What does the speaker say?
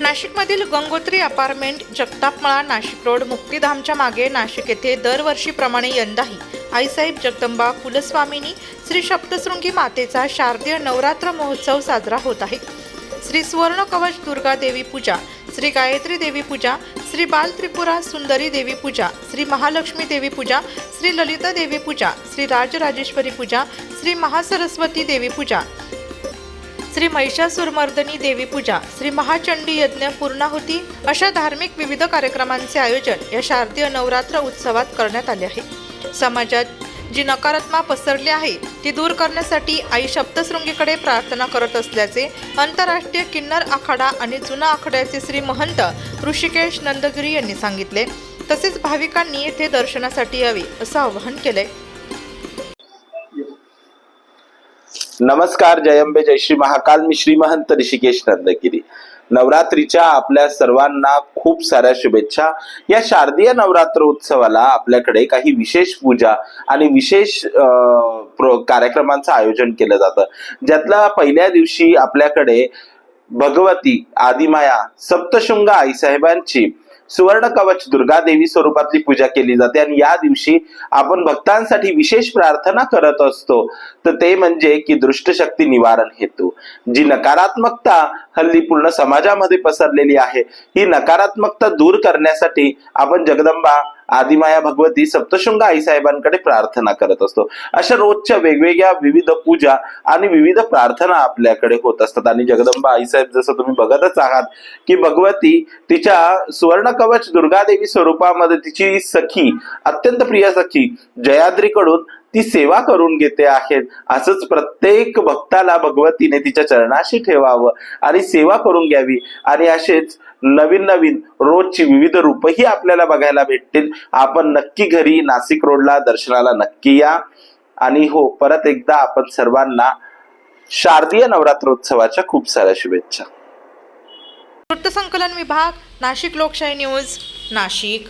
नाशिकमधील Gangotri apartment, जगतापमळा, Nashik road, मुक्तिधामच्या मागे नाशिक येथे दरवर्षीप्रमाणे यंदाही आईसाहेब जगदंबा कुलस्वामिनी श्री सप्तशृंगी मातेचा शारदीय नवरात्र महोत्सव साजरा होत आहे। श्री सुवर्ण कवच दुर्गा देवी पूजा, श्री गायत्री देवी पूजा, श्री बाल त्रिपुरा सुंदरी देवी पूजा, श्री महालक्ष्मी देवी पूजा, श्री ललिता देवी पूजा, श्री राजराजेश्वरी पूजा, श्री महासरस्वती देवी पूजा, श्री महिषासुरमर्दिनी देवी पूजा, श्री महाचंडी यज्ञ पूर्णाहुती अशा धार्मिक विविध कार्यक्रमांचे आयोजन या शारदीय नवरात्र उत्सवात करण्यात आले आहे। समाजात जी नकारात्मकता पसरली आहे ती दूर करण्यासाठी आई सप्तशृंगीकडे प्रार्थना करत असल्याचे आंतरराष्ट्रीय किन्नर आखाडा आणि जुना आखाड्याचे श्री महंत ऋषिकेश नंदगिरी यांनी सांगितले। तसेच भाविकांनी येथे दर्शनासाठी यावे असं आवाहन केले। नमस्कार, जय अंबे, जय श्री महाकाल। मी श्री महंत ऋषिकेश नंदगिरी। नवरात्रीच्या आपल्या सर्वांना खूप साऱ्या शुभेच्छा। या शारदीय नवरात्र उत्सवाला आपल्याकडे काही विशेष पूजा आणि विशेष कार्यक्रमांचं आयोजन केलं जातं, ज्यातला पहिल्या दिवशी आपल्याकडे भगवती आदिमाया सप्तशृंग आईसाहेबांची सुवर्ण कवच दुर्गा देवी स्वरूपातली पूजा केली जाते। आणि या दिवशी आपण भक्तांसाठी विशेष प्रार्थना करत असतो, तर ते म्हणजे की दृष्टशक्ती निवारण हेतू जी नकारात्मकता हल्ली पूर्ण समाजामध्ये पसरलेली आहे, ही नकारात्मकता दूर करण्यासाठी आपण जगदंबा आदिमाया भगवती सप्तशृंग आईसाहेबांकडे प्रार्थना करत असतो। अशा रोजच्या वेगवेगळ्या विविध पूजा आणि विविध प्रार्थना आपल्याकडे होत असतात। आणि जगदंबा आईसाहेब जसं तुम्ही बघतच आहात की भगवती तिच्या सुवर्ण कवच दुर्गा देवी स्वरूपामध्ये तिची सखी, अत्यंत प्रिय सखी जयाद्रीकडून ती सेवा करून घेते आहेत। असंच प्रत्येक भक्ताला भगवतीने तिच्या चरणाशी ठेवावं आणि सेवा करून घ्यावी। आणि असेच नवीन नवीन रोजची विविध रूपही आपल्याला बघायला भेटतील। आपण नक्की घरी नाशिक रोडला दर्शनाला नक्की या। आणि हो, परत एकदा आपण सर्वांना शारदीय नवरात्रोत्सवाच्या खूप साऱ्या शुभेच्छा। वृत्तसंकलन विभाग, नाशिक लोकशाही न्यूज, नाशिक।